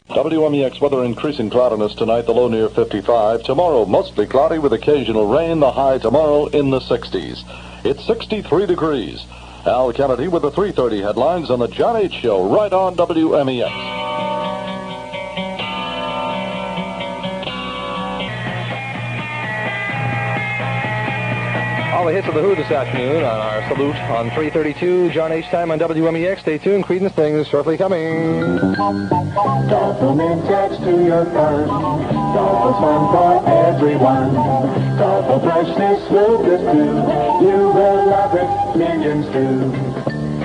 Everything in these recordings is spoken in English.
WMEX weather, increasing cloudiness tonight, the low near 55. Tomorrow, mostly cloudy with occasional rain, the high tomorrow in the 60s. It's 63 degrees. Al Kennedy with the 3:30 headlines on the John H. Show, right on WMEX. All the hits of The Who this afternoon on our salute on 3:32 John H. time on WMEX. Stay tuned. Creedence things shortly coming. Double touch to your fun. Double fun for everyone. Double freshness will this too. You will love it. Millions do.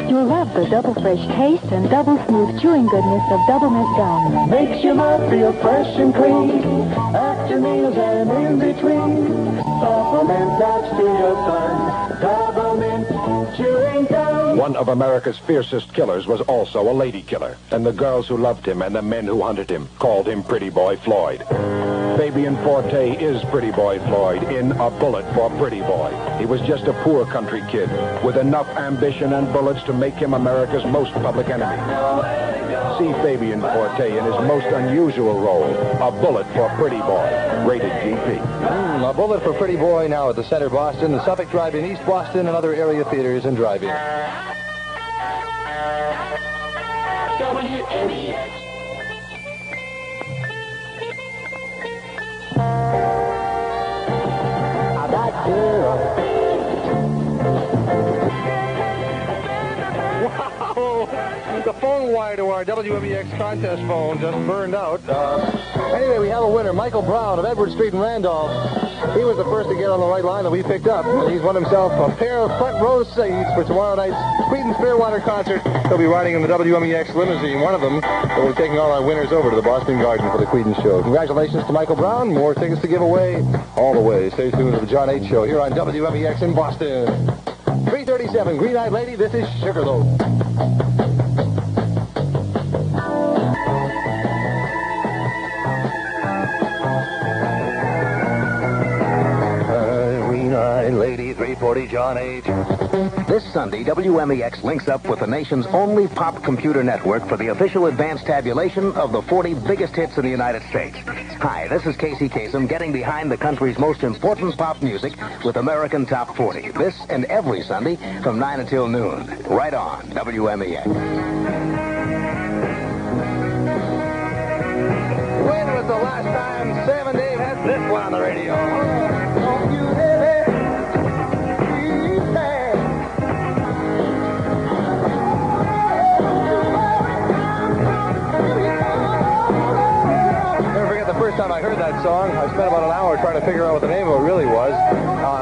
You'll love the double fresh taste and double smooth chewing goodness of Double Mint gum. Makes your mouth feel fresh and clean. After meals and in between. Double Mint touch to your fun. Double Mint chewing gum. One of America's fiercest killers was also a lady killer. And the girls who loved him and the men who hunted him called him Pretty Boy Floyd. Fabian Forte is Pretty Boy Floyd in A Bullet for Pretty Boy. He was just a poor country kid with enough ambition and bullets to make him America's most public enemy. See Fabian Forte in his most unusual role, A Bullet for Pretty Boy, rated GP. A Bullet for Pretty Boy now at the Center Boston, the Suffolk Drive-In East Boston, and other area theaters and drive-ins. WMEX. Wow! The phone wire to our WMEX contest phone just burned out. Anyway, we have a winner, Michael Brown of Edward Street in Randolph. He was the first to get on the right line that we picked up. And he's won himself a pair of front row seats for tomorrow night's Creedence Clearwater concert. He'll be riding in the WMEX limousine, one of them. So we're taking all our winners over to the Boston Garden for the Creedence show. Congratulations to Michael Brown. More tickets to give away all the way. Stay tuned to the John H. Show here on WMEX in Boston. 3:37, Green-Eyed Lady, this is Sugarloaf. Lady 340 John H. This Sunday, WMEX links up with the nation's only pop computer network for the official advanced tabulation of the 40 biggest hits in the United States. Hi, this is Casey Kasem getting behind the country's most important pop music with American Top 40. This and every Sunday from 9 until noon. Right on WMEX. When was the last time Sam and Dave had this one on the radio? Don't you first time I heard that song, I spent about an hour trying to figure out what the name of it really was.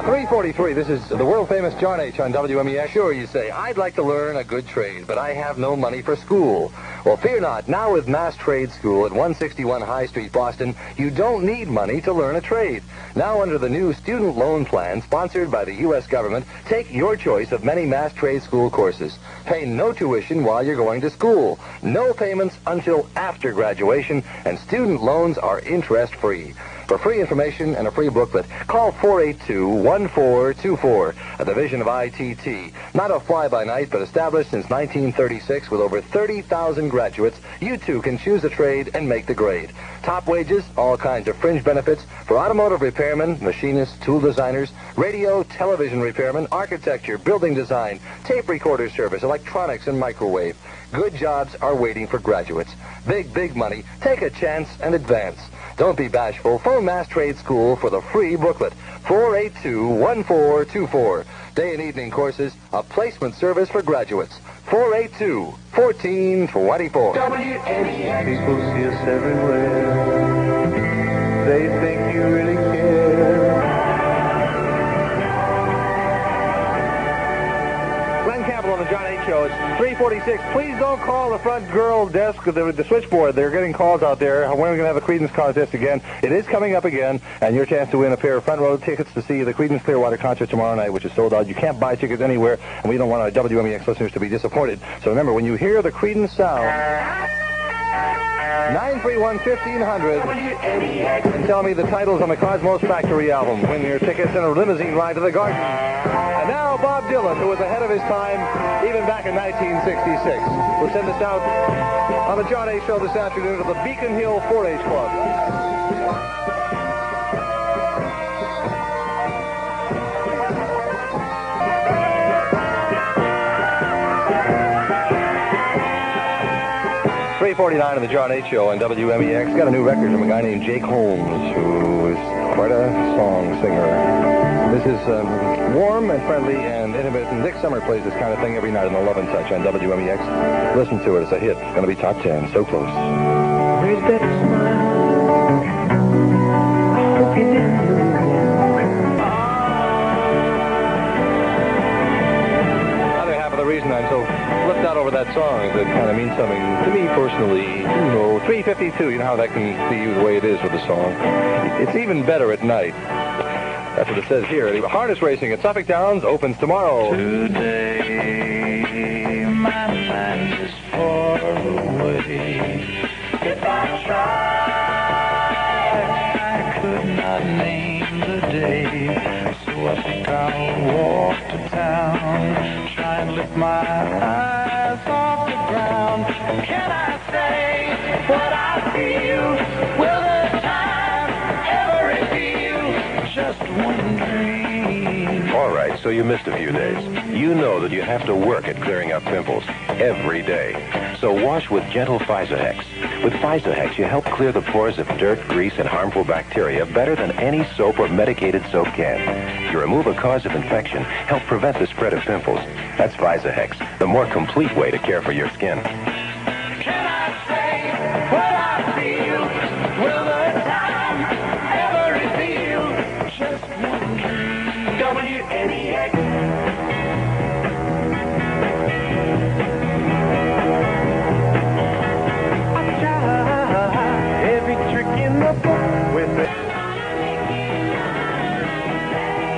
3:43, this is the world-famous John H. on WMEX. Sure, you say, I'd like to learn a good trade, but I have no money for school. Well, fear not. Now with Mass Trade School at 161 High Street, Boston, you don't need money to learn a trade. Now under the new student loan plan sponsored by the U.S. government, take your choice of many Mass Trade School courses. Pay no tuition while you're going to school. No payments until after graduation, and student loans are interest-free. For free information and a free booklet, call 482-1424, a division of ITT. Not a fly-by-night, but established since 1936 with over 30,000 graduates. You too can choose a trade and make the grade. Top wages, all kinds of fringe benefits for automotive repairmen, machinists, tool designers, radio, television repairmen, architecture, building design, tape recorder service, electronics, and microwave. Good jobs are waiting for graduates. Big money. Take a chance and advance. Don't be bashful. Phone Mass Trade School for the free booklet. 482-1424. Day and evening courses, a placement service for graduates. 482-1424. WMEX. People see us everywhere. They think you really care. Glenn Campbell on the John H. Show. It's 3:46. Please don't call the front girl desk, the switchboard. They're getting calls out there. When are we going to have a Creedence contest again? It is coming up again, and your chance to win a pair of front row tickets to see the Creedence Clearwater concert tomorrow night, which is sold out. You can't buy tickets anywhere, and we don't want our WMEX listeners to be disappointed. So remember, when you hear the Creedence sound, 931-1500, and tell me the titles on the Cosmos Factory album. Win your tickets and a limousine ride to the garden. And now Bob Dylan, who was ahead of his time even back in 1966. We'll send us out on the John A. Show this afternoon to the Beacon Hill 4-H Club. .49 of the John H. Show on WMEX. Got a new record from a guy named Jake Holmes, who is quite a song singer. This is warm and friendly and intimate, and Dick Summer plays this kind of thing every night on the Love and Touch on WMEX. Listen to it. It's a hit. It's going to be top 10. So close. Where's that smile? I hope you didn't lose. Other half of the reason I'm so flipped out over that song is it kind of means something to me personally. You know, 3:52. You know how that can be the way it is with the song. It's even better at night. That's what it says here. Harness racing at Suffolk Downs opens tomorrow. Today, my mind is far away. If I tried, I could not name the day. So I think I'll walk to town, try and lift my eyes off the ground. Can I say what I feel? Will the time ever reveal just one dream? All right, so you missed a few days. You know that you have to work at clearing up pimples every day. So wash with gentle Physahex. With Physahex, you help clear the pores of dirt, grease, and harmful bacteria better than any soap or medicated soap can. You remove a cause of infection, help prevent the spread of pimples. That's Physahex, the more complete way to care for your skin. Can I say what I feel? Will the time ever reveal just one dream? WMEX. I try every trick in the book with it.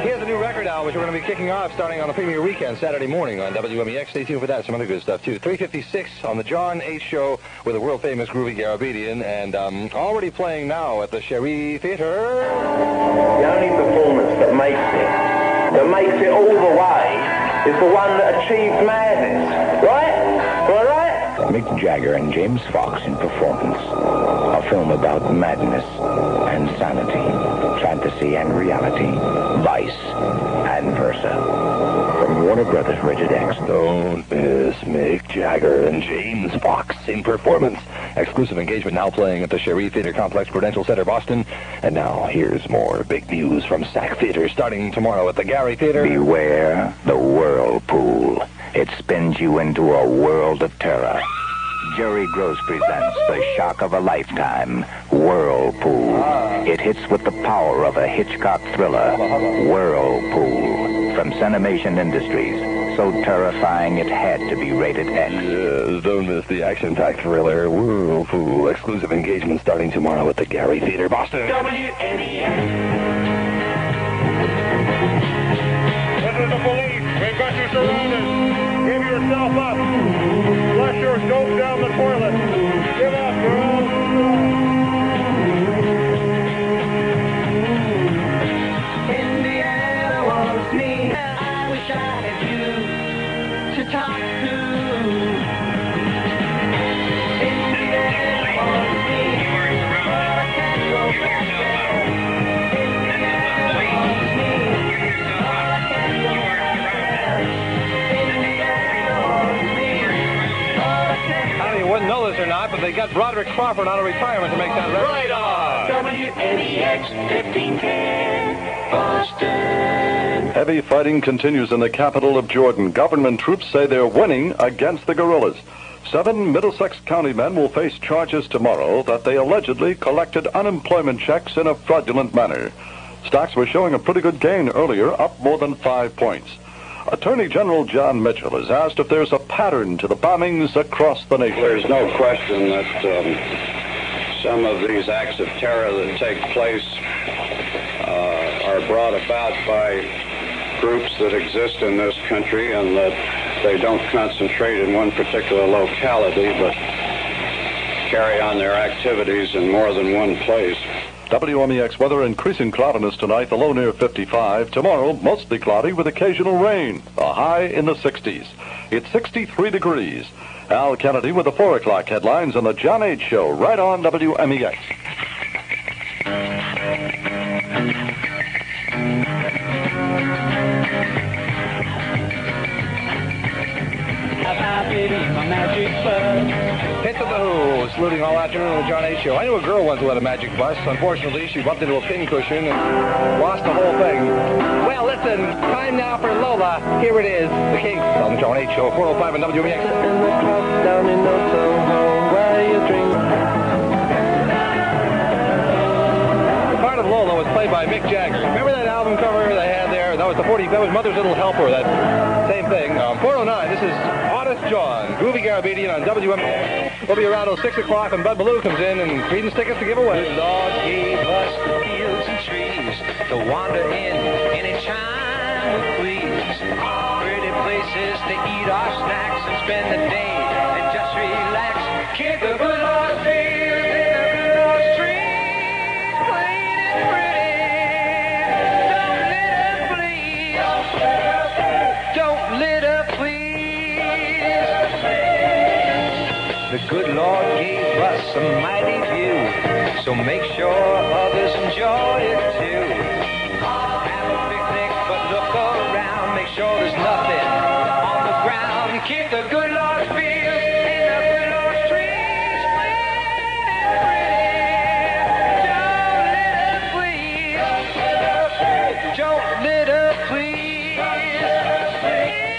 Here's a new record out, which we're going to be kicking off starting on the premiere weekend, Saturday morning on WMEX. Stay tuned for that. Some other good stuff, too. 3:56 on the John H. Show with the world-famous Groovy Garabedian, and already playing now at the Cherie Theater. The only performance that makes it all the way, is the one that achieves madness. Right? Am I right? Mick Jagger and James Fox in Performance, a film about madness and sanity, fantasy and reality, vice and versa. From Warner Brothers Rated X. Don't miss Mick Jagger and James Fox in Performance. Exclusive engagement now playing at the Cherie Theater Complex, Prudential Center, Boston. And now, here's more big news from SAC Theater starting tomorrow at the Gary Theater. Beware the whirlpool. It spins you into a world of terror. Jerry Gross presents the shock of a lifetime, Whirlpool. It hits with the power of a Hitchcock thriller, Whirlpool. From Cinemation Industries, so terrifying it had to be rated X. Yes, don't miss the action-packed thriller, Whirlpool. Exclusive engagement starting tomorrow at the Gary Theater, Boston. WMEX. This is the police. We've got you surrounded. Give yourself up. Flush your dope down the toilet. Give up, girls. Indiana wants me. I wish I had you to talk to. Indiana wants me, but I can't go back there. Indiana wants me, but I can't go back there. Indiana wants me, but I can't go. I don't know, you wouldn't know this or not, but they got Broderick Crawford out of retirement to make that record. Right on. WMEX 1510 Boston. Heavy fighting continues in the capital of Jordan. Government troops say they're winning against the guerrillas. 7 Middlesex County men will face charges tomorrow that they allegedly collected unemployment checks in a fraudulent manner. Stocks were showing a pretty good gain earlier, up more than 5 points. Attorney General John Mitchell has asked if there's a pattern to the bombings across the nation. There's no question that some of these acts of terror that take place are brought about by groups that exist in this country, and that they don't concentrate in one particular locality, but carry on their activities in more than one place. WMEX weather, increasing cloudiness tonight, the low near 55. Tomorrow, mostly cloudy with occasional rain, a high in the 60s. It's 63 degrees. Al Kennedy with the 4 o'clock headlines on the John H. Show, right on WMEX. Hits of the Who, saluting all afternoon on the John H. Show. I knew a girl once who had a magic bus. Unfortunately, she bumped into a pincushion and lost the whole thing. Well, listen, time now for Lola. Here it is, the Kinks on the John H. Show, 405 on WMEX. Down in Soho, where you drink. The part of Lola was played by Mick Jagger. Remember that album cover they had there? That was that was Mother's Little Helper, that same thing. 409, this is Honest John, Groovy Garabedian on WMEX. We'll be around till 6 o'clock when Bud Ballou comes in and Creedence tickets to give away. The Lord gave us fields and trees to wander in anytime we please. Pretty places to eat our snacks and spend the day and just relax. Keep the good Lord's fields and the good Lord's trees clean and pretty. Don't litter, please. Don't litter, please. The good Lord gave us a mighty view, so make sure others enjoy it too. Have a picnic, but look around, make sure there's nothing on the ground. Keep the good Lord's fields and the good Lord's trees clean and pretty. Don't litter, please.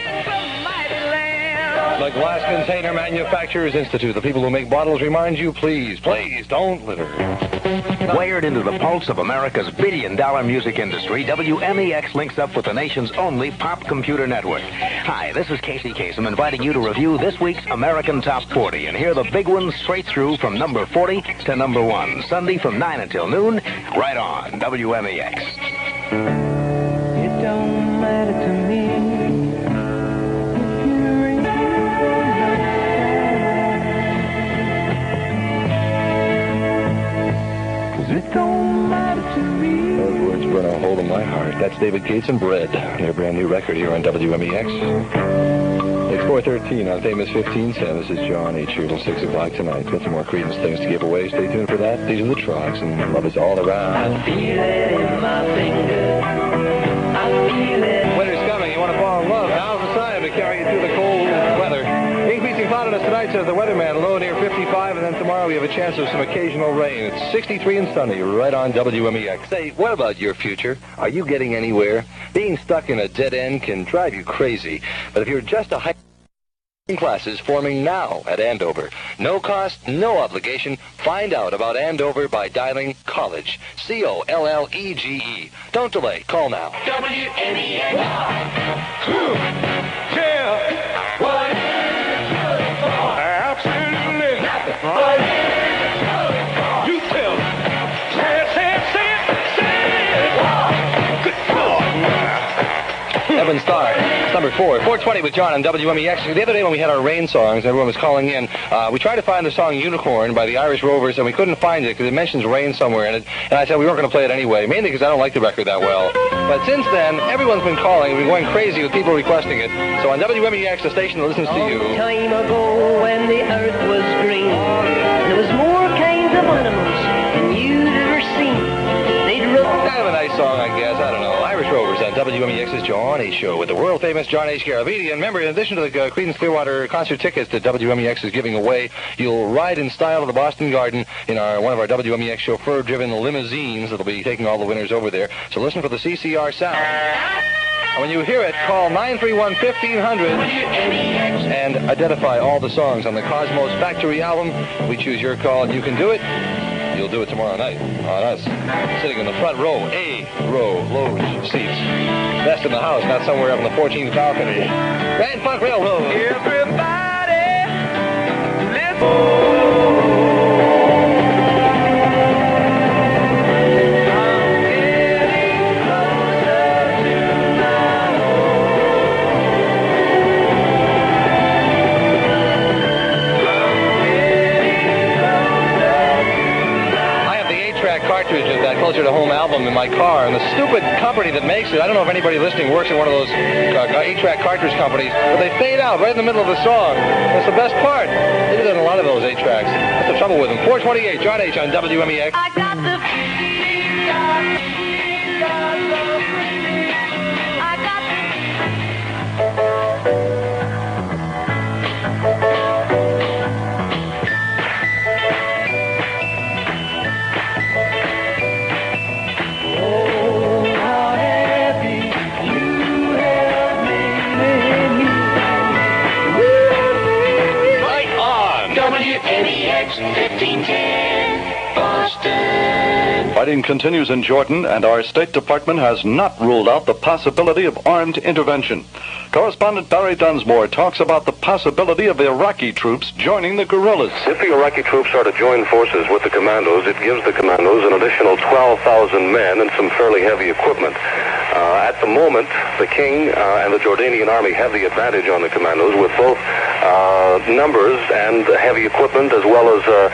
It's a mighty land. The Glass Container Manufacturers Institute, the people who make bottles, remind you, please, please don't litter. Wired into the pulse of America's billion-dollar music industry, WMEX links up with the nation's only pop computer network. Hi, this is Casey Kasem inviting you to review this week's American Top 40 and hear the big ones straight through from number 40 to number 1, Sunday from 9 until noon, right on WMEX. It don't matter to me. It don't matter to me. Those words burn a hole in my heart. That's David Gates and Bread, their brand new record here on WMEX. It's 4:13 on Famous 1510. This is John H. here till 6 o'clock tonight. Got some more Creedence things to give away. Stay tuned for that. These are the Trogs, and love is all around. I feel it in my finger. I feel it. Winter's coming. You want to fall in love. Now's the time to carry you through the cold weather. Increasing cloudiness tonight, says the weatherman. Low near 55, and then tomorrow we have a chance of some occasional rain. It's 63 and sunny, right on WMEX. Say, what about your future? Are you getting anywhere? Being stuck in a dead end can drive you crazy. But if you're just a classes forming now at Andover. No cost, no obligation. Find out about Andover by dialing college. COLLEGE. Don't delay. Call now. WMEX. Yeah. What? Absolutely. What? You tell me. Say it. Good Lord. Evan Starr, number 420 with John on WMEX. The other day when we had our rain songs, everyone was calling in. We tried to find the song Unicorn by the Irish Rovers, and we couldn't find it because it mentions rain somewhere in it. And I said we weren't going to play it anyway, mainly because I don't like the record that well. But since then, everyone's been calling. We've been going crazy with people requesting it. So on WMEX, the station that listens to you. Long time ago when the earth was green, there was more kinds of animals than you'd ever seen. They'd kind of a nice song, I guess. I don't know. Irish Rovers on WMEX's John H. Show with the world-famous John H. Garabedian. Remember, in addition to the Creedence Clearwater concert tickets that WMEX is giving away, you'll ride in style to the Boston Garden in one of our WMEX chauffeur-driven limousines that'll be taking all the winners over there. So listen for the CCR sound. And when you hear it, call 931-1500 and identify all the songs on the Cosmos Factory album. We choose your call, and you can do it. You'll do it tomorrow night on us. Sitting in the front row, A-row loge seats. Best in the house, not somewhere up in the 14th balcony. Grand Funk Railroad. Everybody, let's cartridge of that Closer to Home album in my car, and the stupid company that makes it, I don't know if anybody listening works in one of those 8-track cartridge companies, but they fade out right in the middle of the song. That's the best part. They do that in a lot of those 8-tracks. That's the trouble with them. 428, John H. on WMEX. I got the WMEX 1510 Boston. Fighting continues in Jordan, and our State Department has not ruled out the possibility of armed intervention. Correspondent Barry Dunsmore talks about the possibility of Iraqi troops joining the guerrillas. If the Iraqi troops are to join forces with the commandos, it gives the commandos an additional 12,000 men and some fairly heavy equipment. At the moment, the King and the Jordanian army have the advantage on the commandos with both numbers and heavy equipment, as well as a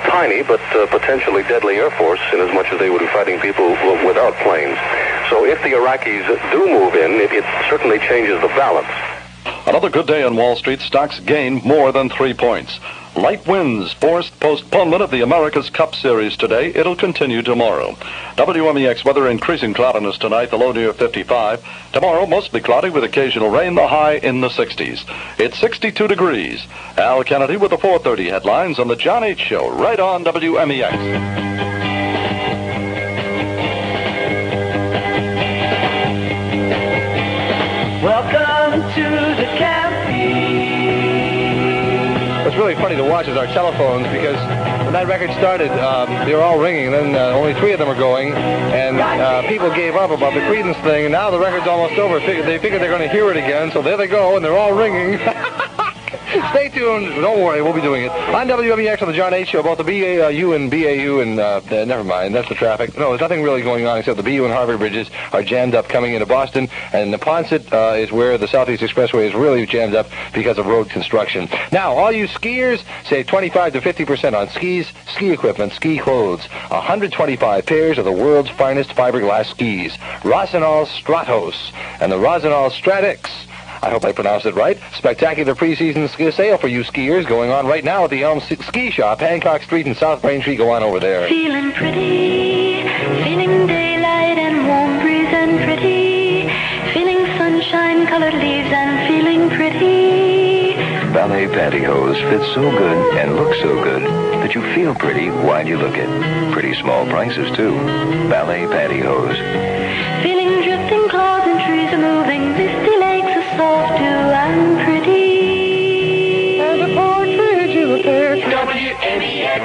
tiny but potentially deadly air force, in as much as they would be fighting people without planes. So if the Iraqis do move in, it certainly changes the balance. Another good day on Wall Street. Stocks gained more than 3 points. Light winds forced postponement of the America's Cup Series today. It'll continue tomorrow. WMEX weather, increasing cloudiness tonight, the low near 55. Tomorrow, mostly cloudy with occasional rain, the high in the 60s. It's 62 degrees. Al Kennedy with the 4:30 headlines on the John H. Show, right on WMEX. Welcome to the camping. What's really funny to watch is our telephones, because when that record started, they were all ringing, and then only 3 of them are going, and people gave up about the Creedence thing, and now the record's almost over. They figure they're going to hear it again, so there they go, and they're all ringing. Stay tuned. Don't worry, we'll be doing it. On WMEX on the John H. Show, both the BAU and BAU and, never mind, that's the traffic. No, there's nothing really going on except the BU and Harvard bridges are jammed up coming into Boston, and the Ponset is where the Southeast Expressway is really jammed up because of road construction. Now, all you skiers, save 25 to 50% on skis, ski equipment, ski clothes. 125 pairs of the world's finest fiberglass skis. Rosinol Stratos and the Rosinol Stratix. I hope I pronounced it right. Spectacular preseason sale for you skiers going on right now at the Elm Ski Shop, Hancock Street and South Braintree. Go on over there. Feeling pretty, feeling daylight and warm breeze and pretty, feeling sunshine, colored leaves and feeling pretty. Ballet Pantyhose fits so good and look so good that you feel pretty while you look it. Pretty small prices, too. Ballet Pantyhose. Feeling drifting clouds and trees are moving, misty lakes are soft too and pretty. And a partridge in a pear tree. WMEX.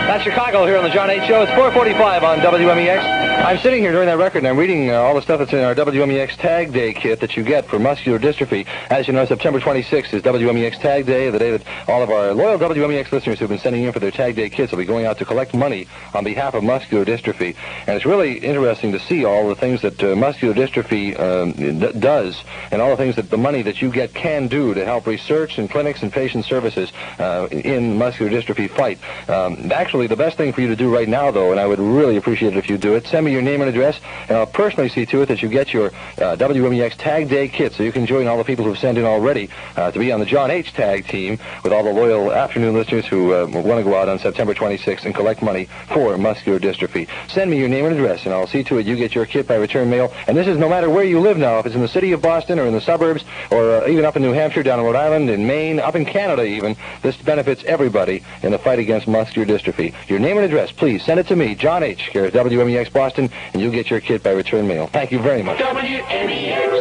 That's Chicago here on the John H. Show. It's 4:45 on WMEX. I'm sitting here during that record, and I'm reading all the stuff that's in our WMEX Tag Day kit that you get for muscular dystrophy. As you know, September 26th is WMEX Tag Day, the day that all of our loyal WMEX listeners who've been sending in for their Tag Day kits will be going out to collect money on behalf of muscular dystrophy. And it's really interesting to see all the things that muscular dystrophy does, and all the things that the money that you get can do to help research and clinics and patient services in muscular dystrophy fight. Actually, the best thing for you to do right now, though, and I would really appreciate it if you do it, send me your name and address, and I'll personally see to it that you get your WMEX Tag Day kit, so you can join all the people who've sent in already to be on the John H. Tag team with all the loyal afternoon listeners who want to go out on September 26th and collect money for muscular dystrophy. Send me your name and address, and I'll see to it you get your kit by return mail. And this is no matter where you live now, if it's in the city of Boston or in the suburbs, or even up in New Hampshire, down in Rhode Island, in Maine, up in Canada even. This benefits everybody in the fight against muscular dystrophy. Your name and address, please send it to me, John H., here at WMEX Boston, and you'll get your kit by return mail. Thank you very much. WMEX.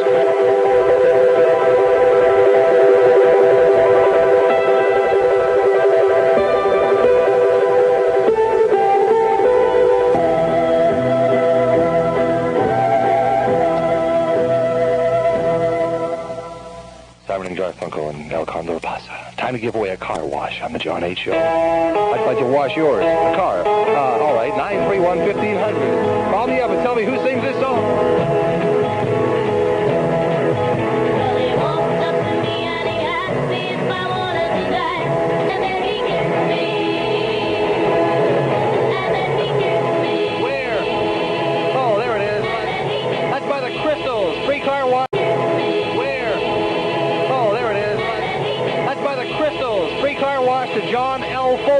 Simon and Garfunkel and El Condor Pasa. Time to give away a car wash on the John H. Show. I'd like to wash yours, a car. All right, 931-1500. Call me up and tell me who sings this song.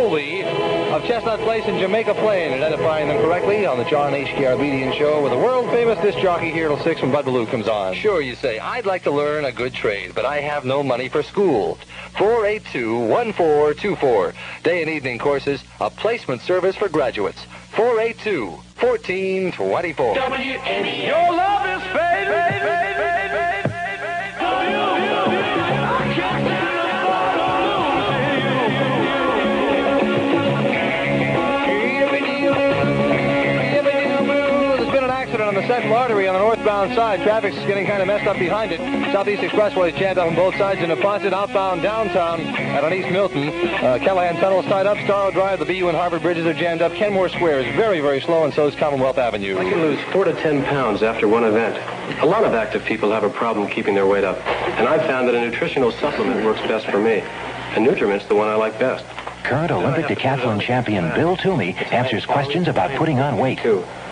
Colby of Chestnut Place in Jamaica Plain, identifying them correctly on the John H. Garabedian Show with the world-famous disc jockey here till 6 when Bud Ballou comes on. Sure, you say, I'd like to learn a good trade, but I have no money for school. 482-1424. Day and evening courses, a placement service for graduates. 482-1424. WMEX. Your love is fading. On the Central Artery on the northbound side. Traffic's getting kind of messed up behind it. Southeast Expressway is jammed up on both sides into Ponset, outbound downtown and on East Milton. Callahan Tunnel is tied up. Starro Drive, the BU and Harvard bridges are jammed up. Kenmore Square is very, very slow, and so is Commonwealth Avenue. I can lose 4 to 10 pounds after one event. A lot of active people have a problem keeping their weight up, and I've found that a nutritional supplement works best for me. And Nutriment's the one I like best. Current Olympic decathlon champion Bill Toomey answers questions about putting on weight.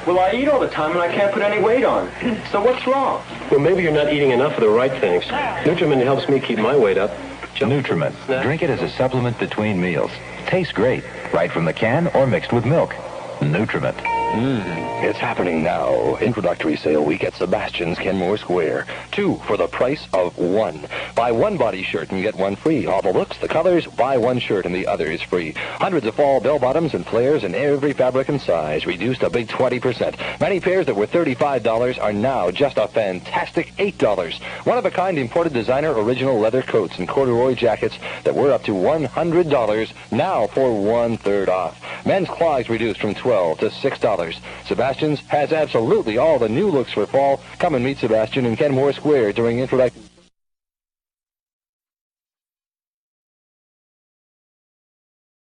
Well, I eat all the time and I can't put any weight on. So what's wrong? Well, maybe you're not eating enough of the right things. Nutriment helps me keep my weight up. Nutriment. Drink it as a supplement between meals. Tastes great, right from the can or mixed with milk. Nutriment. It's happening now. Introductory sale week at Sebastian's Kenmore Square. 2 for the price of 1. Buy 1 body shirt and get 1 free. All the looks, the colors, buy 1 shirt and the other is free. Hundreds of fall bell-bottoms and flares in every fabric and size. Reduced a big 20%. Many pairs that were $35 are now just a fantastic $8. One-of-a-kind imported designer original leather coats and corduroy jackets that were up to $100 now for 1/3 off. Men's clogs reduced from $12 to $6. Sebastian's has absolutely all the new looks for fall. Come and meet Sebastian in Kenmore Square during introductory.